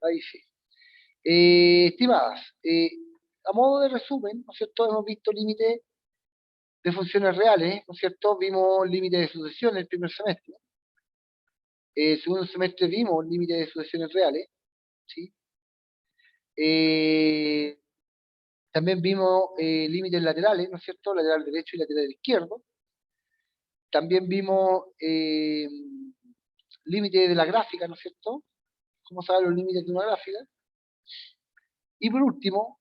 ahí sí. Estimadas, a modo de resumen, ¿no es cierto? Hemos visto límites de funciones reales, ¿no es cierto? Vimos límites de sucesión el primer semestre. El segundo semestre vimos límites de sucesiones reales, ¿sí? Eh, También vimos límites laterales, ¿no es cierto? Lateral derecho y lateral izquierdo. También vimos límites de la gráfica, ¿no es cierto? ¿Cómo saben los límites de una gráfica? Y por último,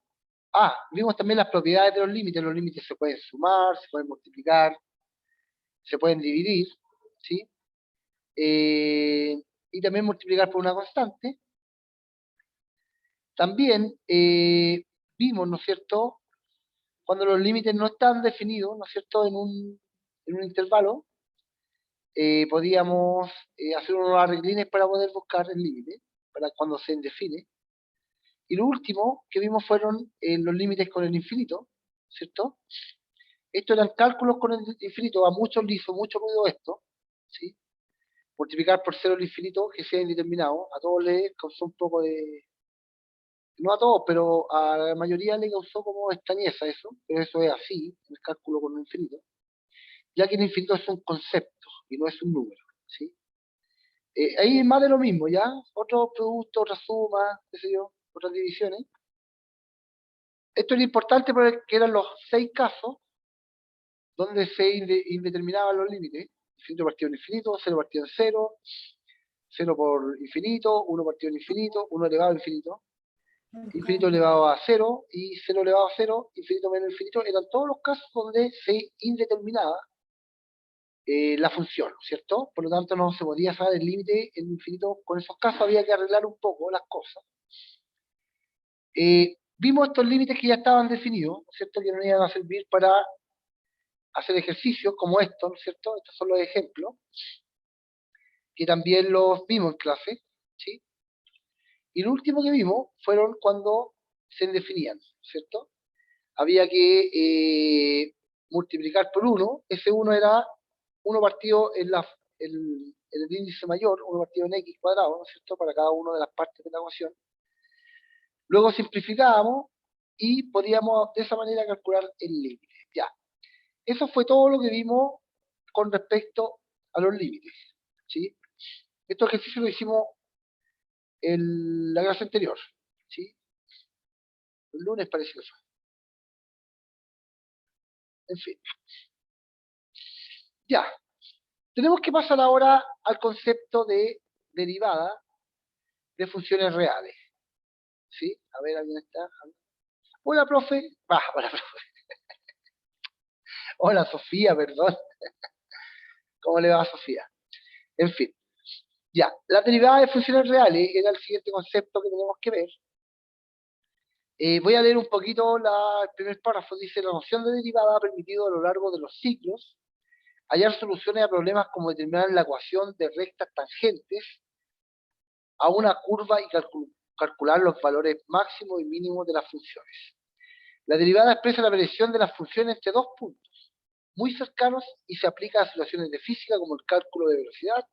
vimos también las propiedades de los límites. Los límites se pueden sumar, se pueden multiplicar, se pueden dividir, ¿sí? Y también multiplicar por una constante. También vimos, ¿no es cierto?, cuando los límites no están definidos, ¿no es cierto?, en un intervalo, podíamos hacer unos arreglines para poder buscar el límite, para cuando se define. Y lo último que vimos fueron los límites con el infinito, ¿cierto? Estos eran cálculos con el infinito, a muchos les hizo mucho ruido esto, ¿sí? Multiplicar por cero el infinito, que sea indeterminado, a todos les causó un poco de... No a todos, pero a la mayoría le causó como extrañeza eso, pero eso es así, el cálculo con el infinito, ya que el infinito es un concepto y no es un número, ¿sí? Ahí es más de lo mismo, ¿ya? Otros productos, otras sumas, qué sé yo, otras divisiones. Esto era importante porque eran los 6 casos donde se indeterminaban los límites. Infinito partido en infinito, cero partido en cero, cero por infinito, 1 partido en infinito, 1 elevado a infinito, infinito elevado a cero y cero elevado a cero, infinito menos infinito. Eran todos los casos donde se indeterminaba la función, ¿cierto? Por lo tanto, no se podía saber el límite en infinito. Con esos casos había que arreglar un poco las cosas. Vimos estos límites que ya estaban definidos, ¿cierto? Que no iban a servir para hacer ejercicios como estos, ¿no es cierto? Estos son los ejemplos, que también los vimos en clase, ¿sí? Y lo último que vimos fueron cuando se definían, ¿cierto? Había que multiplicar por 1, ese 1 era 1 partido en el índice mayor, 1 partido en x cuadrado, ¿no es cierto?, para cada una de las partes de la ecuación. Luego simplificábamos y podíamos de esa manera calcular el límite. Ya. Eso fue todo lo que vimos con respecto a los límites, ¿sí? Estos ejercicios lo hicimos en la clase anterior, ¿sí? El lunes pareció eso. En fin. Ya. Tenemos que pasar ahora al concepto de derivada de funciones reales, ¿sí? A ver, ¿alguien está? Hola, profe. Hola, profe. Hola, Sofía, perdón. ¿Cómo le va a Sofía? En fin. Ya, la derivada de funciones reales era el siguiente concepto que tenemos que ver. Voy a leer un poquito el primer párrafo. Dice: la noción de derivada ha permitido a lo largo de los siglos hallar soluciones a problemas como determinar la ecuación de rectas tangentes a una curva y calcular los valores máximos y mínimos de las funciones. La derivada expresa la variación de las funciones entre dos puntos muy cercanos y se aplica a situaciones de física como el cálculo de velocidad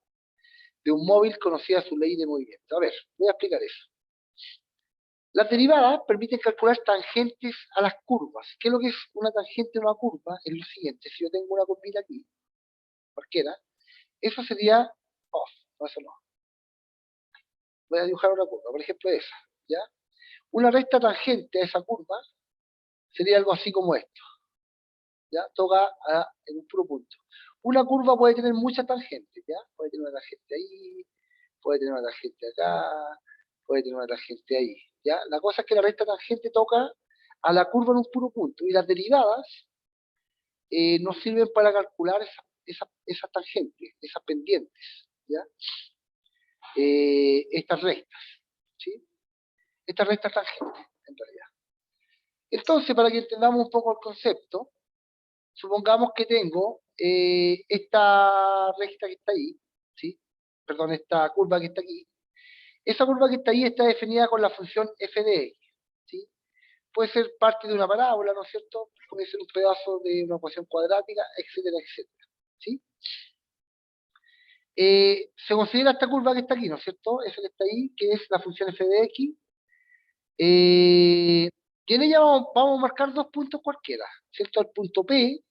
de un móvil conocida su ley de movimiento. A ver, voy a explicar eso. Las derivadas permiten calcular tangentes a las curvas. ¿Qué es lo que es una tangente a una curva? Es lo siguiente: si yo tengo una curvita aquí, cualquiera, eso sería, no, eso no. Voy a dibujar una curva, por ejemplo esa, ¿ya? Una recta tangente a esa curva sería algo así como esto, ¿ya? Toca en un puro punto. Una curva puede tener muchas tangentes, ¿ya? Puede tener una tangente ahí, puede tener una tangente acá, puede tener una tangente ahí, ¿ya? La cosa es que la recta tangente toca a la curva en un puro punto, y las derivadas nos sirven para calcular esas tangentes, esas pendientes, ¿ya? Estas rectas, ¿sí? Estas rectas tangentes, en realidad. Entonces, para que entendamos un poco el concepto, supongamos que tengo esta recta que está ahí, ¿sí? Perdón, esta curva que está aquí. Esa curva que está ahí está definida con la función f de x, ¿sí? Puede ser parte de una parábola, ¿no es cierto? Puede ser un pedazo de una ecuación cuadrática, etcétera, etcétera, ¿sí? Se considera esta curva que está aquí, ¿no es cierto? Esa que está ahí, que es la función f de x. Y en ella vamos a marcar dos puntos cualquiera, ¿cierto? El punto P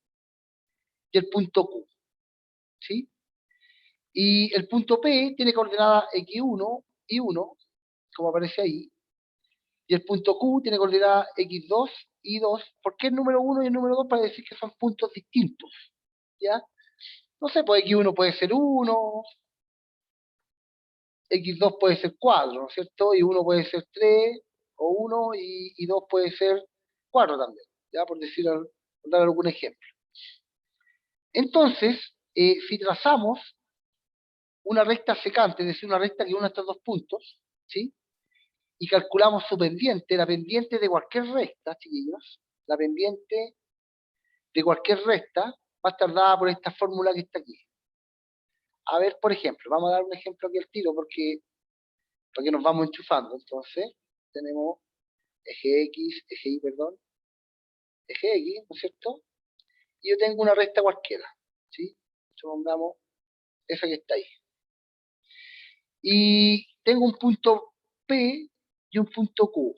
y el punto Q, ¿sí? Y el punto P tiene coordenada x1 y 1, como aparece ahí, y el punto Q tiene coordenada x2 y 2. ¿Por qué el número 1 y el número 2? Para decir que son puntos distintos, ¿ya? No sé, pues x1 puede ser 1, x2 puede ser 4, ¿no es cierto? Y 1 puede ser 3, o 1, y 2 puede ser 4 también, ¿ya? Por dar algún ejemplo. Entonces, si trazamos una recta secante, es decir, una recta que une estos dos puntos, ¿sí? Y calculamos su pendiente, la pendiente de cualquier recta, chiquillos, la pendiente de cualquier recta va a estar dada por esta fórmula que está aquí. A ver, por ejemplo, vamos a dar un ejemplo aquí al tiro porque nos vamos enchufando. Entonces, tenemos eje X, eje Y, perdón, eje X, ¿no es cierto? Y yo tengo una recta cualquiera, ¿sí? Supongamos esa que está ahí. Y tengo un punto P y un punto Q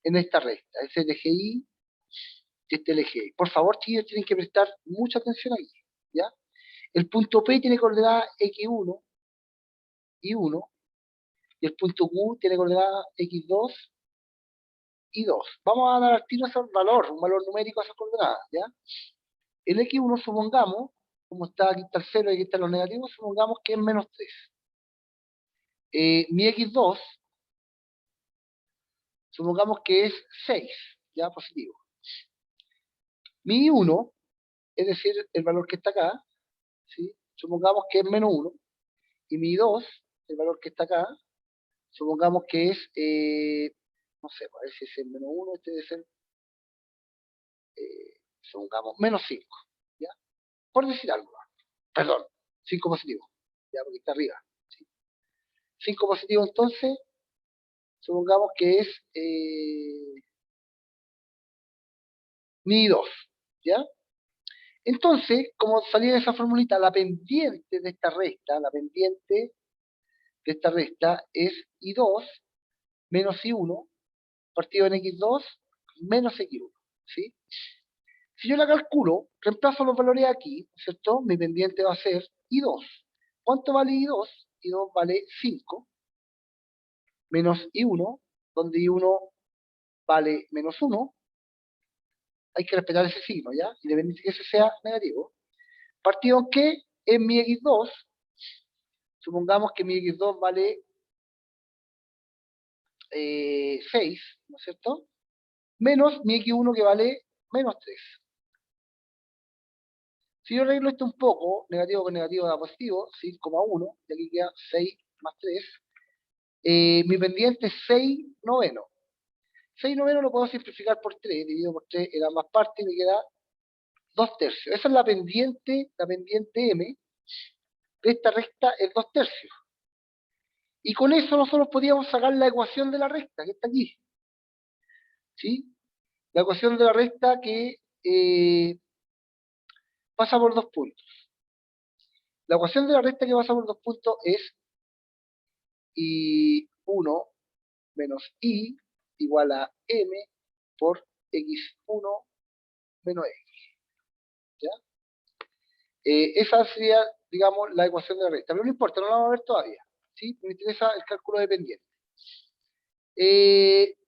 en esta recta. Ese es el eje Y y este es el eje Y. Por favor, chicos, tienen que prestar mucha atención aquí, ¿ya? El punto P tiene coordenada x1 y 1, y el punto Q tiene coordenada x2 y 2. Vamos a dar al tiro ese valor, un valor numérico a esas coordenadas, ¿ya? El x1, supongamos, como está aquí está el 0 y aquí están los negativos, supongamos que es menos 3. Mi x2, supongamos que es 6, ya positivo. Mi 1, es decir, el valor que está acá, ¿sí? Supongamos que es menos 1. Y mi 2, el valor que está acá, supongamos que es, no sé, parece ser menos 1, este debe ser, supongamos, menos 5, ¿ya? Por decir algo, perdón, 5 positivo, ya, porque está arriba, ¿sí? 5 positivo, entonces, supongamos que es mi 2, ¿ya? Entonces, como salía de esa formulita, la pendiente de esta recta, la pendiente de esta recta es I2 menos I1 partido en X2 menos X1, ¿sí? Si yo la calculo, reemplazo los valores aquí, ¿cierto? Mi pendiente va a ser I2. ¿Cuánto vale I2? I2 vale 5 menos I1, donde I1 vale menos 1. Hay que respetar ese signo, ¿ya? Independiente que ese sea negativo. Partido en que en mi X2, supongamos que mi X2 vale 6, ¿no es cierto? Menos mi X1 que vale menos 3. Si yo arreglo esto un poco, negativo con negativo da positivo, 6,1, y aquí queda 6 más 3. Mi pendiente es 6 noveno. 6 noveno lo puedo simplificar por 3, dividido por 3 en ambas partes, y me queda 2 tercios. Esa es la pendiente M de esta recta, es 2 tercios. Y con eso nosotros podíamos sacar la ecuación de la recta, que está aquí. ¿Sí? La ecuación de la recta que pasa por dos puntos. La ecuación de la recta que pasa por dos puntos es I1 menos I igual a M por X1 menos X. ¿Ya? Esa sería, digamos, la ecuación de la recta. Pero no importa, no la vamos a ver todavía. ¿Sí? Me interesa el cálculo de pendiente.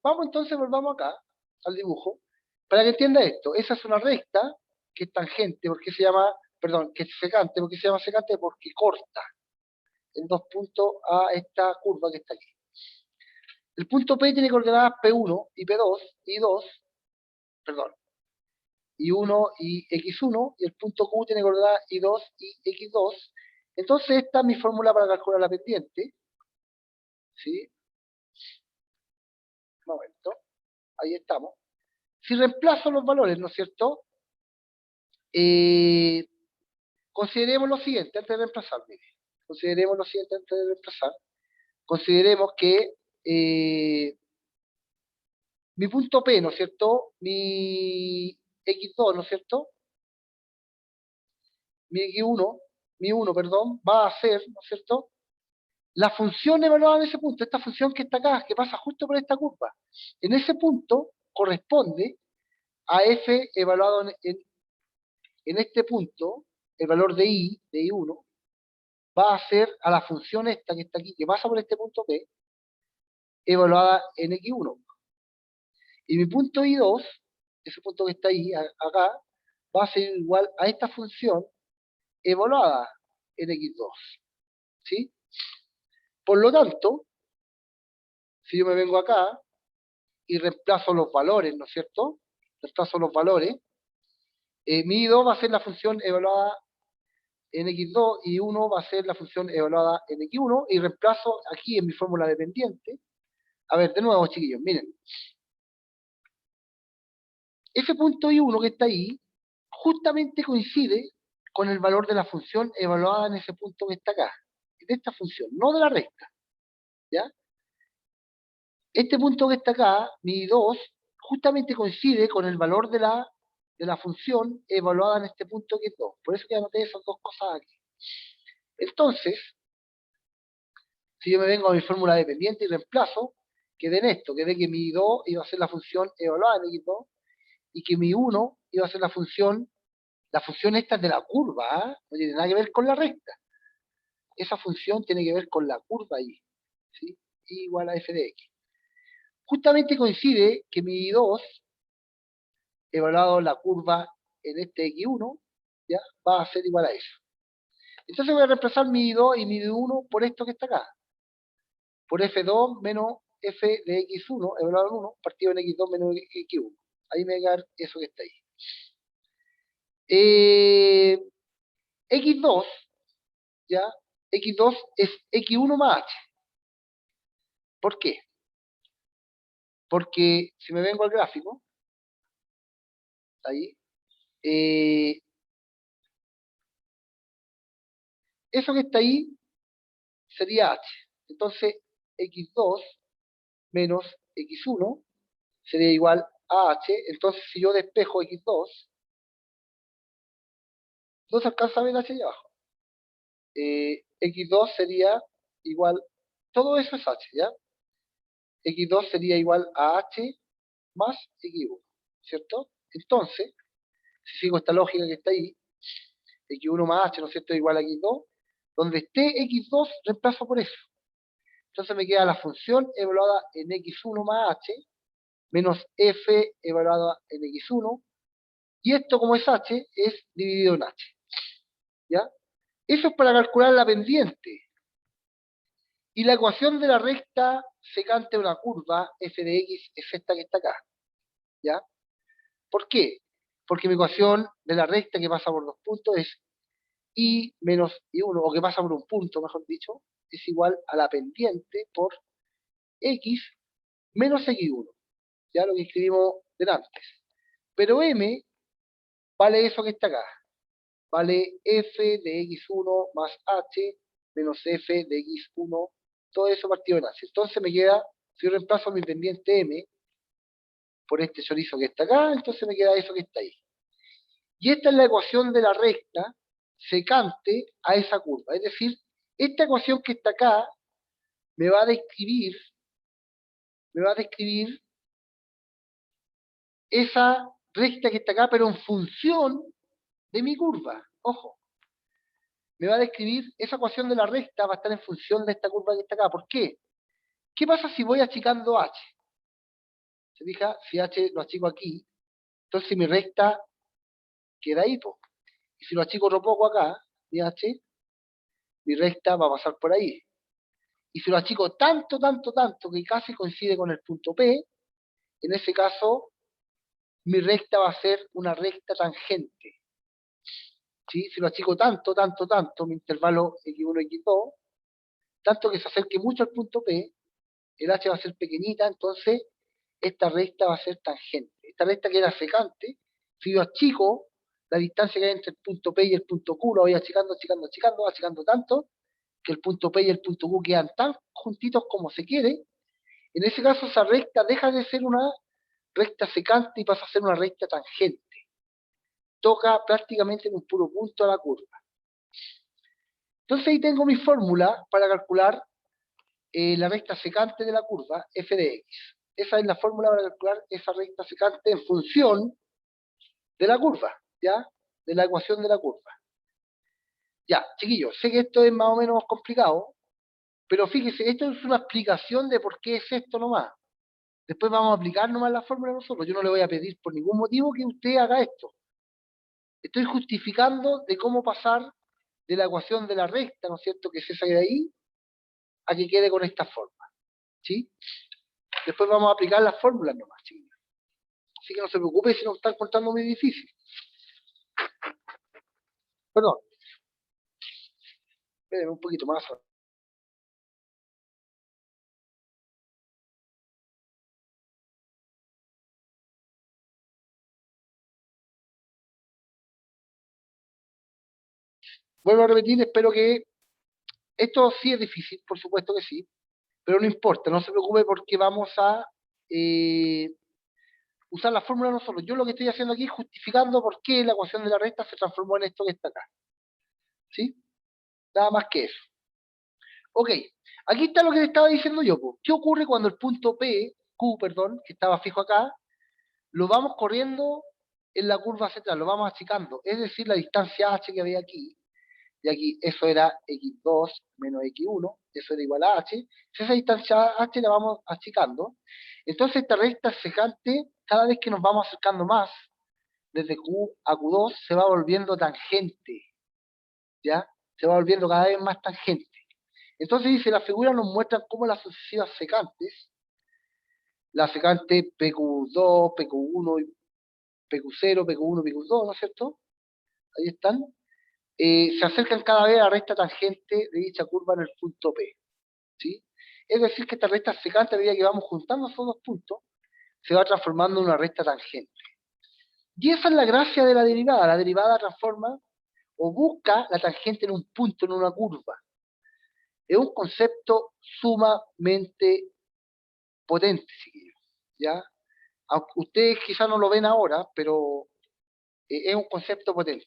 Vamos entonces, volvamos acá al dibujo. Para que entienda esto, esa es una recta que es tangente, porque se llama, perdón, que es secante, porque se llama secante porque corta en dos puntos a esta curva que está aquí. El punto P tiene coordenadas P1 y P2 y 2, perdón, y 1 y X1, y el punto Q tiene coordenadas Y2 y X2. Entonces esta es mi fórmula para calcular la pendiente. ¿Sí? Un momento. Ahí estamos. Si reemplazo los valores, ¿no es cierto? Eh, consideremos lo siguiente antes de reemplazar, mire. Consideremos lo siguiente antes de reemplazar. Consideremos que mi punto P, ¿no es cierto? Mi X2, ¿no es cierto? Mi X1 mi 1, perdón, va a ser, ¿no es cierto?, la función evaluada en ese punto, esta función que está acá, que pasa justo por esta curva. En ese punto corresponde a f evaluado en este punto, el valor de I1, va a ser a la función esta que está aquí, que pasa por este punto P, evaluada en X1. Y mi punto I2, ese punto que está ahí, acá, va a ser igual a esta función evaluada en X2. ¿Sí? Por lo tanto, si yo me vengo acá y reemplazo los valores, ¿no es cierto? Reemplazo los valores, mi I2 va a ser la función evaluada en X2 y 1 va a ser la función evaluada en X1 y reemplazo aquí en mi fórmula dependiente. A ver, de nuevo, chiquillos, miren. Ese punto I1 que está ahí justamente coincide con el valor de la función evaluada en ese punto que está acá. De esta función, no de la recta. ¿Ya? Este punto que está acá, mi 2, justamente coincide con el valor de la función evaluada en este punto que es 2. Por eso que anoté esas dos cosas aquí. Entonces, si yo me vengo a mi fórmula dependiente y reemplazo, quedé en esto, quedé que mi 2 iba a ser la función evaluada en X2 y que mi 1 iba a ser la función esta de la curva, ¿ah? No tiene nada que ver con la recta. Esa función tiene que ver con la curva ahí, ¿sí? I igual a f de x. Justamente coincide que mi 2, evaluado la curva en este x1, ¿ya? Va a ser igual a eso. Entonces voy a reemplazar mi 2 y mi 1 por esto que está acá. Por f2 menos f de x1, evaluado en 1, partido en x2 menos x1. Ahí me va a dar eso que está ahí. X2, ¿ya? X2 es X1 más H. ¿Por qué? Porque si me vengo al gráfico, ahí, eso que está ahí sería H. Entonces, X2 menos X1 sería igual a H. Entonces, si yo despejo X2, no se alcanza a ver H allá abajo. X2 sería igual, todo eso es H, ¿ya? X2 sería igual a H más X1, ¿cierto? Entonces, si sigo esta lógica que está ahí, X1 más H, ¿no es cierto?, igual a X2, donde esté X2, reemplazo por eso. Entonces me queda la función evaluada en X1 más H, menos F evaluada en X1, y esto como es H, es dividido en H. ¿Ya? Eso es para calcular la pendiente. Y la ecuación de la recta secante de una curva, f de x, es esta que está acá. ¿Ya? ¿Por qué? Porque mi ecuación de la recta que pasa por dos puntos es y menos y1, o que pasa por un punto, mejor dicho, es igual a la pendiente por x menos x1. Ya lo que escribimos delante. Pero m vale eso que está acá. Vale f de x1 más h menos f de x1, todo eso partido en h. Entonces me queda, si yo reemplazo mi pendiente m por este chorizo que está acá, entonces me queda eso que está ahí. Y esta es la ecuación de la recta secante a esa curva. Es decir, esta ecuación que está acá me va a describir esa recta que está acá, pero en función de mi curva. Ojo, me va a describir esa ecuación de la recta, va a estar en función de esta curva que está acá. ¿Por qué? ¿Qué pasa si voy achicando h? ¿Se fija? Si h lo achico aquí, entonces mi recta queda ahí, po. Y si lo achico otro poco acá, mi h, mi recta va a pasar por ahí. Y si lo achico tanto, tanto, tanto, que casi coincide con el punto P, en ese caso, mi recta va a ser una recta tangente. ¿Sí? Si lo achico tanto, tanto, tanto, mi intervalo x1, x2, tanto que se acerque mucho al punto P, el h va a ser pequeñita, entonces esta recta va a ser tangente. Esta recta que era secante, si yo achico la distancia que hay entre el punto P y el punto Q, lo voy achicando, achicando, achicando, achicando tanto, que el punto P y el punto Q quedan tan juntitos como se quiere. En ese caso esa recta deja de ser una recta secante y pasa a ser una recta tangente. Toca prácticamente en un puro punto a la curva. Entonces ahí tengo mi fórmula para calcular la recta secante de la curva f de x. Esa es la fórmula para calcular esa recta secante en función de la curva, ¿ya? De la ecuación de la curva. Ya, chiquillos, sé que esto es más o menos complicado, pero fíjese, esto es una explicación de por qué es esto nomás. Después vamos a aplicar nomás la fórmula nosotros. Yo no le voy a pedir por ningún motivo que usted haga esto. Estoy justificando de cómo pasar de la ecuación de la recta, ¿no es cierto?, que es esa de ahí, a que quede con esta forma, ¿sí? Después vamos a aplicar las fórmulas nomás, chiquillos. Así que no se preocupe si no está encontrando muy difícil. Perdón, espérenme un poquito más. Vuelvo a repetir, espero que esto sí es difícil, por supuesto que sí, pero no importa, no se preocupe porque vamos a eh, usar la fórmula nosotros. Yo lo que estoy haciendo aquí es justificando por qué la ecuación de la recta se transformó en esto que está acá. ¿Sí? Nada más que eso. Ok, aquí está lo que le estaba diciendo yo, po. ¿Qué ocurre cuando el punto Q, perdón, que estaba fijo acá, lo vamos corriendo en la curva central, lo vamos achicando? Es decir, la distancia h que había aquí, y aquí eso era x2 menos x1, eso era igual a h. Si esa distancia h la vamos achicando, entonces esta recta secante, cada vez que nos vamos acercando más, desde Q a Q2, se va volviendo tangente, ¿ya? Se va volviendo cada vez más tangente. Entonces dice, la figura nos muestra cómo las sucesivas secantes, la secante PQ2, PQ1, PQ0, PQ1, PQ2, ¿no es cierto? Ahí están. Se acercan cada vez a la recta tangente de dicha curva en el punto P, ¿sí? Es decir, que esta recta secante, a medida que vamos juntando esos dos puntos, se va transformando en una recta tangente. Y esa es la gracia de la derivada. La derivada transforma o busca la tangente en un punto, en una curva. Es un concepto sumamente potente, chiquillos, ¿ya? Aunque ustedes quizás no lo ven ahora, pero es un concepto potente.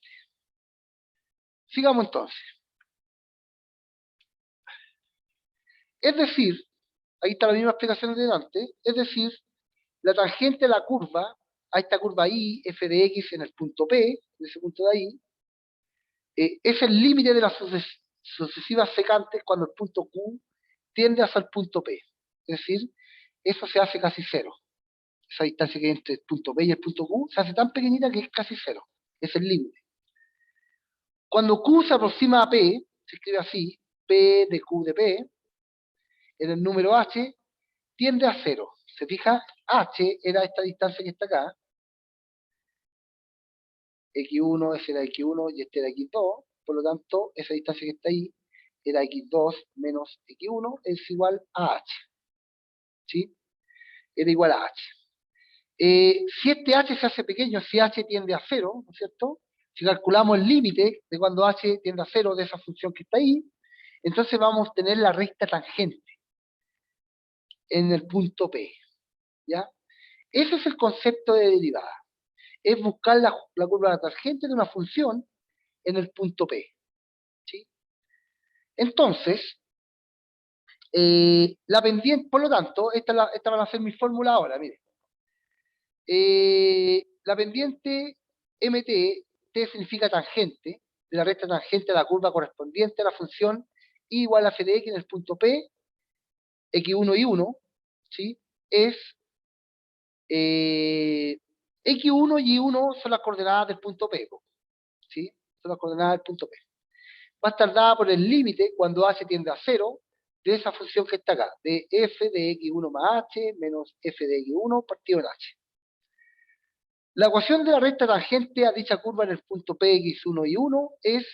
Sigamos entonces. Es decir, ahí está la misma explicación de antes, es decir, la tangente de la curva, a esta curva I, f de x en el punto P, en ese punto de ahí, es el límite de las sucesivas secantes cuando el punto Q tiende hacia el punto P. Es decir, eso se hace casi cero. Esa distancia que hay entre el punto P y el punto Q se hace tan pequeñita que es casi cero. Es el límite. Cuando Q se aproxima a P, se escribe así, P de Q de P, en el número H, tiende a cero. ¿Se fija? H era esta distancia que está acá, X1, ese era X1 y este era X2, por lo tanto, esa distancia que está ahí era X2 menos X1 es igual a H, ¿sí? Era igual a H. Si este H se hace pequeño, si H tiende a cero, ¿no es cierto? Si calculamos el límite de cuando H tiende a cero de esa función que está ahí, entonces vamos a tener la recta tangente en el punto P, ¿ya? Ese es el concepto de derivada. Es buscar la curva de la tangente de una función en el punto P, ¿sí? Entonces, la pendiente, por lo tanto, esta van a ser mi fórmula ahora, mire. La pendiente MT, T significa tangente, de la recta tangente a la curva correspondiente a la función I igual a f de x en el punto P, x1 y 1, ¿sí? Es x1 y 1 son las coordenadas del punto P, ¿sí? Son las coordenadas del punto P. Va a estar dada por el límite cuando h tiende a 0 de esa función que está acá, de f de x1 más h menos f de x1 partido en h. La ecuación de la recta tangente a dicha curva en el punto P, x1 y 1 es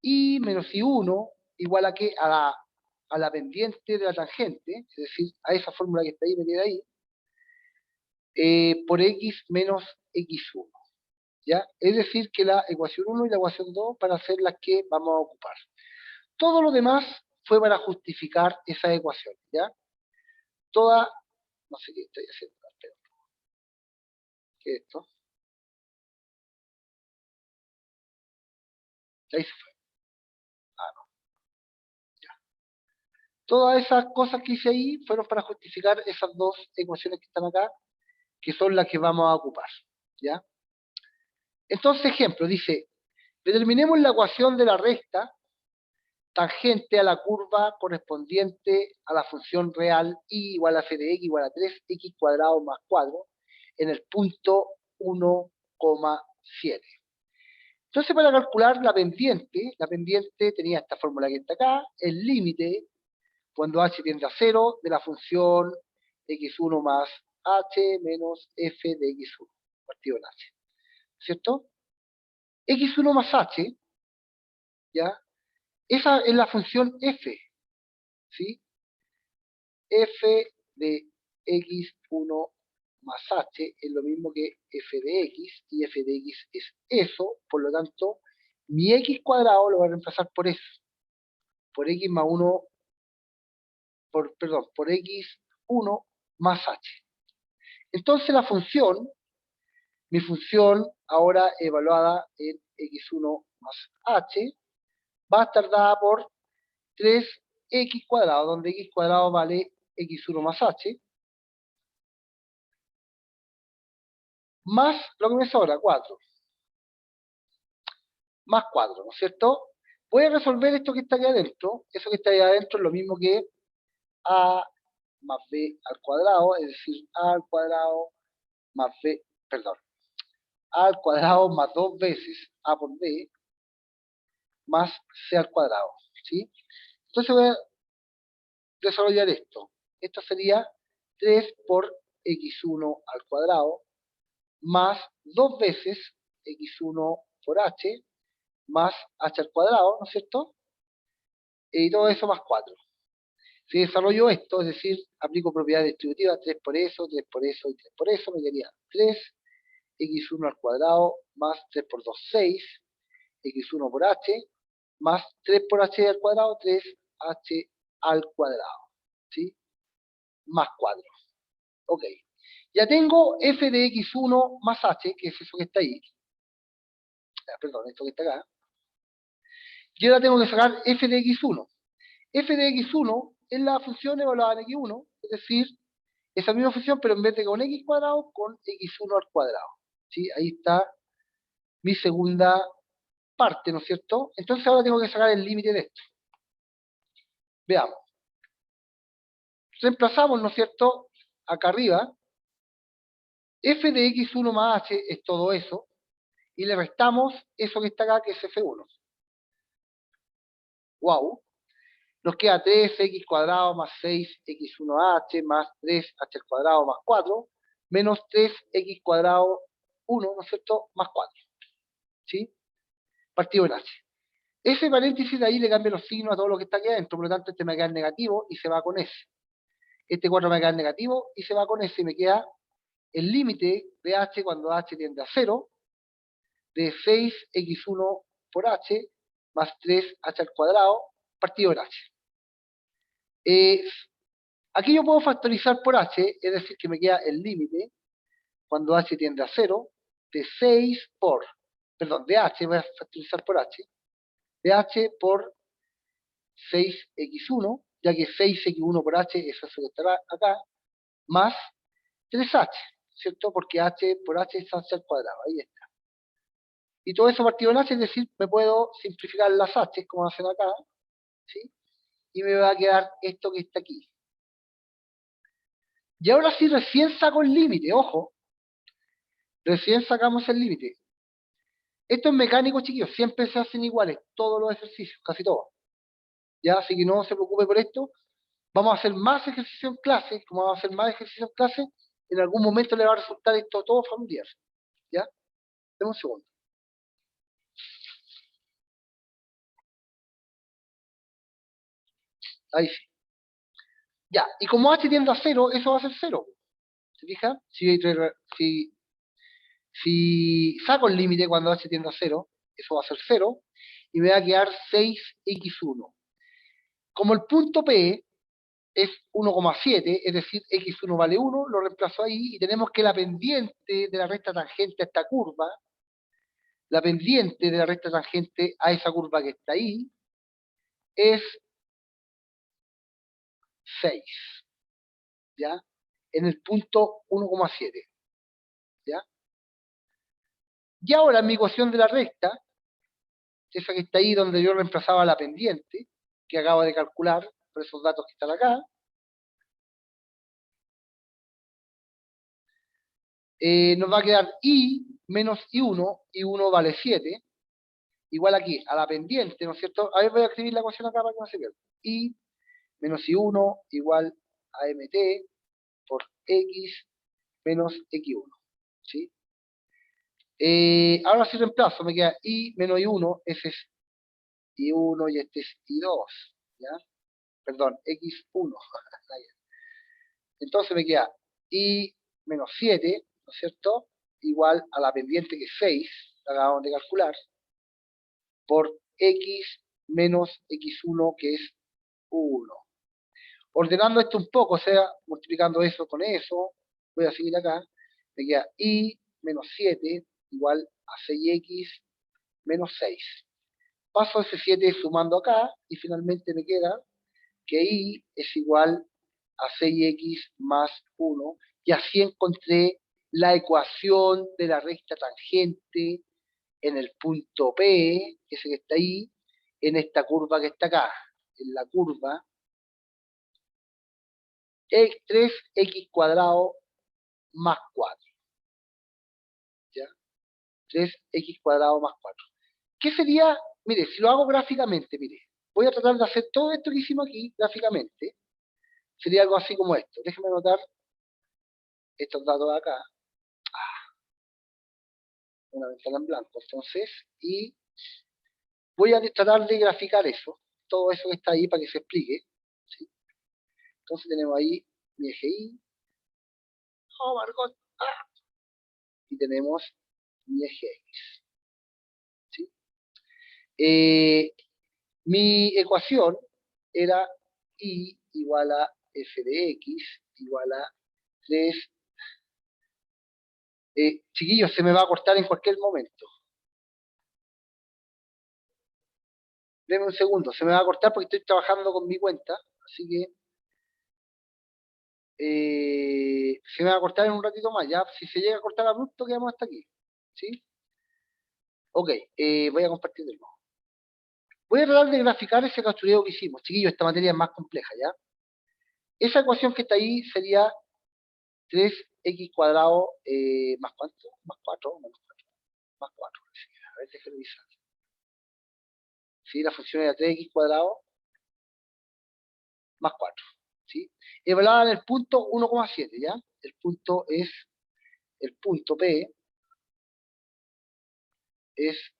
y menos i1 igual a que a la pendiente de la tangente, es decir, a esa fórmula que está ahí metida ahí, por x menos x1. ¿Ya? Es decir, que la ecuación 1 y la ecuación 2 van a ser las que vamos a ocupar. Todo lo demás fue para justificar esa ecuación, ¿ya? Toda, no sé qué estoy haciendo, pero, ¿qué es esto? Ahí se fue. Ah, no. Todas esas cosas que hice ahí fueron para justificar esas dos ecuaciones que están acá, que son las que vamos a ocupar, ¿ya? Entonces, ejemplo, dice, determinemos la ecuación de la recta tangente a la curva correspondiente a la función real y igual a f de x igual a 3x cuadrado más 4 en el punto 1,7. Entonces, para calcular la pendiente tenía esta fórmula que está acá, el límite cuando h tiende a 0 de la función x1 más h menos f de x1, partido en h, ¿cierto? x1 más h, ¿ya? Esa es la función f, ¿sí? F de x1 más h es lo mismo que f de x, y f de x es eso, por lo tanto, mi x cuadrado lo voy a reemplazar por eso, por x más 1, por x1 más h. Entonces mi función ahora evaluada en x1 más h, va a estar dada por 3x cuadrado, donde x cuadrado vale x1 más h, más lo que me sobra, 4, más 4, ¿no es cierto? Voy a resolver esto que está aquí adentro. Eso que está ahí adentro es lo mismo que a más b al cuadrado, es decir, a al cuadrado más b, perdón, a al cuadrado más 2 veces a por b más c al cuadrado, ¿sí? Entonces voy a desarrollar esto. Esto sería 3 por x1 al cuadrado más 2 veces x1 por h más h al cuadrado, ¿no es cierto? Y todo eso más 4. Si desarrollo esto, es decir, aplico propiedades distributivas, 3 por eso, 3 por eso y 3 por eso, me quedaría 3 x1 al cuadrado más 3 por 2, 6, x1 por h, más 3 por h al cuadrado, 3h al cuadrado, ¿sí? Más 4. Ok. Ya tengo f de x1 más h, que es eso que está ahí. Perdón, esto que está acá. Y ahora tengo que sacar f de x1. F de x1 es la función evaluada en x1, es decir, esa misma función, pero en vez de con x cuadrado, con x1 al cuadrado. ¿Sí? Ahí está mi segunda parte, ¿no es cierto? Entonces ahora tengo que sacar el límite de esto. Veamos. Reemplazamos, ¿no es cierto? Acá arriba, f de x1 más h es todo eso, y le restamos eso que está acá, que es f1. Wow. Nos queda 3x cuadrado más 6x1h más 3h al cuadrado más 4, menos 3x cuadrado 1, ¿no es cierto? Más 4. ¿Sí? Partido en h. Ese paréntesis de ahí le cambia los signos a todo lo que está aquí adentro, por lo tanto este me queda negativo y se va con S. Este 4 me queda negativo y se va con S, y me queda el límite de h cuando h tiende a 0, de 6x1 por h más 3h al cuadrado, partido en h. Aquí yo puedo factorizar por h, es decir, que me queda el límite cuando h tiende a 0, de 6 por, perdón, de h, voy a factorizar por h, de h por 6x1, ya que 6x1 por h es eso que estará acá, más 3h, ¿cierto? Porque h por h es h al cuadrado, ahí está. Y todo eso partido en h, es decir, me puedo simplificar las h, como hacen acá, ¿sí? Y me va a quedar esto que está aquí. Y ahora sí, recién saco el límite, ojo, recién sacamos el límite. Esto es mecánico, chiquillos, siempre se hacen iguales, todos los ejercicios, casi todos. Ya, así que no se preocupe por esto. Vamos a hacer más ejercicio en clase, como vamos a hacer más ejercicio en clase, en algún momento le va a resultar esto todo familiar. ¿Ya? Deme un segundo. Ahí sí. Ya, y como h tiende a 0, eso va a ser 0. ¿Se fija? Si saco el límite cuando h tiende a 0, eso va a ser 0, y me va a quedar 6x1. Como el punto P es 1,7, es decir, x1 vale 1, lo reemplazo ahí, y tenemos que la pendiente de la recta tangente a esta curva, la pendiente de la recta tangente a esa curva que está ahí, es 6, ¿ya? En el punto 1,7, ¿ya? Y ahora en mi ecuación de la recta, esa que está ahí donde yo reemplazaba la pendiente, que acabo de calcular por esos datos que están acá, nos va a quedar I menos I1, I1 vale 7, igual aquí, a la pendiente, ¿no es cierto? A ver, voy a escribir la ecuación acá para que no se pierda. I menos I1 igual a MT por X menos X1, ¿sí? Ahora si reemplazo, me queda I menos I1, ese es I1 y este es I2, ¿ya? Perdón, X1. Entonces me queda I menos 7, ¿no es cierto? Igual a la pendiente que es 6, la acabamos de calcular, por X menos X1 que es 1. Ordenando esto un poco, o sea, multiplicando eso con eso, voy a seguir acá, me queda I menos 7 igual a 6X menos 6. Paso ese 7 sumando acá y finalmente me queda que I es igual a 6X más 1 y así encontré la ecuación de la recta tangente en el punto P, ese que está ahí, en esta curva que está acá, en la curva 3x cuadrado más 4, ¿ya? 3x cuadrado más 4. ¿Qué sería? Mire, si lo hago gráficamente, mire, voy a tratar de hacer todo esto que hicimos aquí gráficamente. Sería algo así como esto. Déjenme anotar estos datos de acá. Una ventana en blanco. Entonces, y voy a tratar de graficar eso, todo eso que está ahí para que se explique, ¿sí? Entonces tenemos ahí mi eje Y, oh Margot, y tenemos mi eje X, ¿sí? Mi ecuación era Y igual a f de X igual a 3. Chiquillos, se me va a cortar en cualquier momento. Denme un segundo, se me va a cortar porque estoy trabajando con mi cuenta, así que se me va a cortar en un ratito más, ya. Si se llega a cortar abrupto, quedamos hasta aquí, ¿sí? Ok, voy a compartir de nuevo. Voy a tratar de graficar ese castureo que hicimos. Chiquillos, esta materia es más compleja, ¿ya? Esa ecuación que está ahí sería 3x cuadrado más cuánto, más 4, menos 4, más 4. A ver, déjenme revisar. ¿Sí? La función era 3x cuadrado más 4, ¿sí? Evaluada en el punto 1,7, ¿ya? El punto es, el punto P es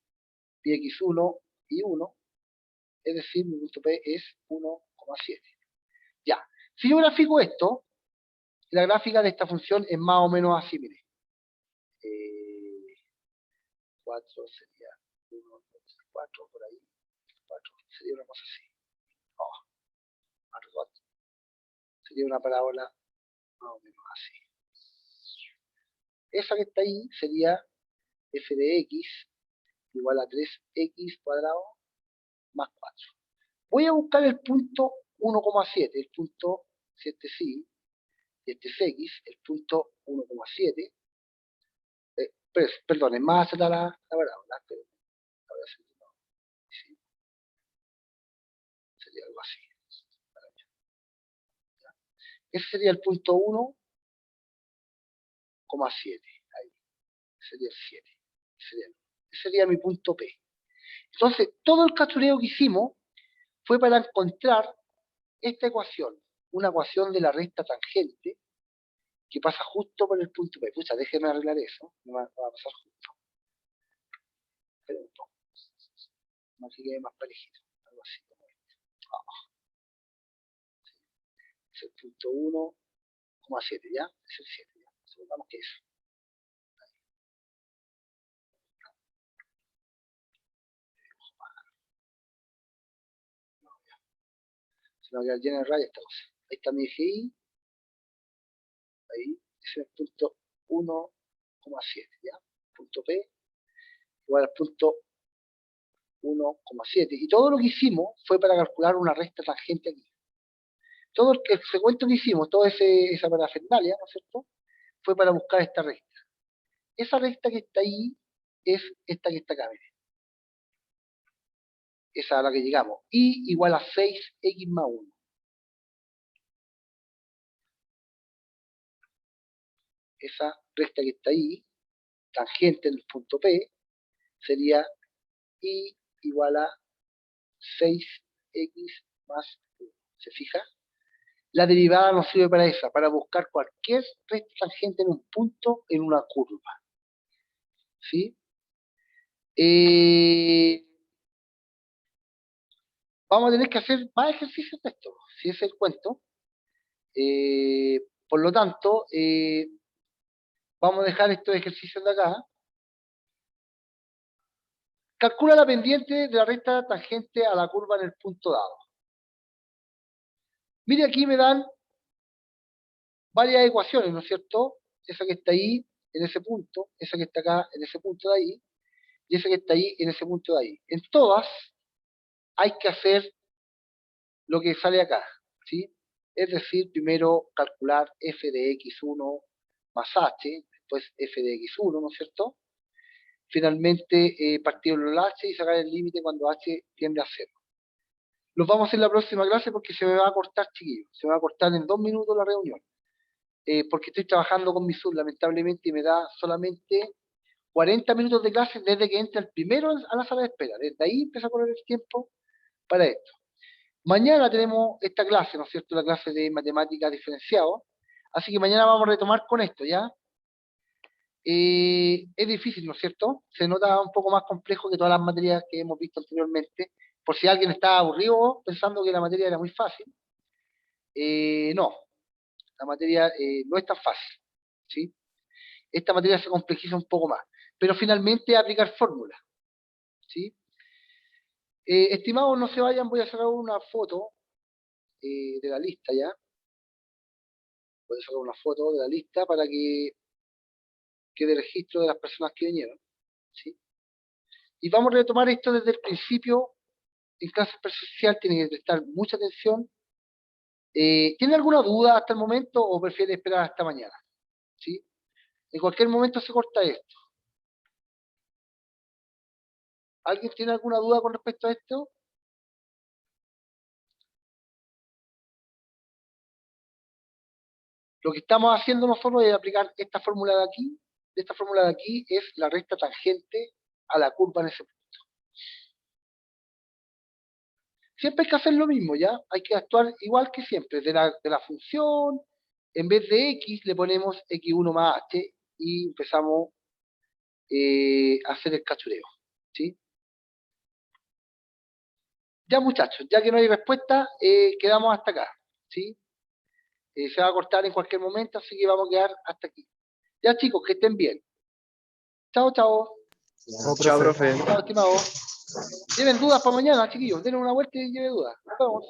πx1 y 1, es decir, mi punto P es 1,7. Ya, si yo grafico esto, la gráfica de esta función es más o menos así, mire. 4 sería 1, 2, 4, por ahí. 4, sería una cosa así. Oh, Margot. Sería una parábola más o menos así. Esa que está ahí sería f de x igual a 3x cuadrado más 4. Voy a buscar el punto 1,7, el punto 7 sí, y este es x, el punto 1,7. Perdón, es más la parábola, pero ahora sí, sería algo así. Ese sería el punto 1,7. Ahí. Sería el 7. Ese sería mi punto P. Entonces, todo el castureo que hicimos fue para encontrar esta ecuación. Una ecuación de la recta tangente que pasa justo por el punto P. Pucha, déjenme arreglar eso. No va a pasar justo. Espera un poco. No se quede más parejito. Algo así como este. Es el punto 1,7, ¿ya? Es el 7, ¿ya? Supongamos que eso. Se me va a quedar llena de rayas esta cosa. Ahí está mi eje Y. Ahí. Ese es el punto 1,7, ¿ya? Punto P igual al punto 1,7. Y todo lo que hicimos fue para calcular una recta tangente aquí. todo el recuento que hicimos, toda esa parafernalia, ¿no es cierto?, fue para buscar esta recta. Esa recta que está ahí es esta que está acá, miren. Esa a la que llegamos. Y igual a 6x más 1. Esa recta que está ahí, tangente en el punto P, sería y igual a 6x más 1. ¿Se fija? La derivada nos sirve para esa, para buscar cualquier recta tangente en un punto en una curva. ¿Sí? Vamos a tener que hacer más ejercicios de esto, si es el cuento. Por lo tanto, vamos a dejar estos ejercicios de acá. Calcula la pendiente de la recta tangente a la curva en el punto dado. Mire, aquí me dan varias ecuaciones, ¿no es cierto? Esa que está ahí, en ese punto, esa que está acá, en ese punto de ahí, y esa que está ahí, en ese punto de ahí. En todas hay que hacer lo que sale acá, ¿sí? Es decir, primero calcular f de x1 más h, después f de x1, ¿no es cierto? Finalmente, partir el h y sacar el límite cuando h tiende a 0. Los vamos a hacer en la próxima clase porque se me va a cortar, chiquillos. Se me va a cortar en 2 minutos la reunión. Porque estoy trabajando con mi Zoom, lamentablemente, y me da solamente 40 minutos de clase desde que entre el primero a la sala de espera. Desde ahí empieza a correr el tiempo para esto. Mañana tenemos esta clase, ¿no es cierto? La clase de matemáticas diferenciado. Así que mañana vamos a retomar con esto, ¿ya? Es difícil, ¿no es cierto? Se nota un poco más complejo que todas las materias que hemos visto anteriormente. Por si alguien está aburrido pensando que la materia era muy fácil. No, la materia no es tan fácil, ¿sí? Esta materia se complejiza un poco más. Pero finalmente aplicar fórmulas, ¿sí? Estimados, no se vayan, voy a sacar una foto de la lista ya. Voy a sacar una foto de la lista para que quede registro de las personas que vinieron, ¿sí? Y vamos a retomar esto desde el principio. En clase presencial tiene que prestar mucha atención. ¿Tiene alguna duda hasta el momento o prefiere esperar hasta mañana? ¿Sí? En cualquier momento se corta esto. ¿Alguien tiene alguna duda con respecto a esto? Lo que estamos haciendo nosotros es aplicar esta fórmula de aquí. Esta fórmula de aquí es la recta tangente a la curva en ese punto. Siempre hay que hacer lo mismo, ¿ya? Hay que actuar igual que siempre. De la función, en vez de x, le ponemos x1 más h y empezamos a hacer el cachureo, ¿sí? Ya, muchachos, ya que no hay respuesta, quedamos hasta acá, ¿sí? Se va a cortar en cualquier momento, así que vamos a quedar hasta aquí. Ya, chicos, que estén bien. Chao, chao. Chao, profe. Chao, estimados. ¿Tienen dudas para mañana, chiquillos? Denle una vuelta y lleven dudas. Nos vemos.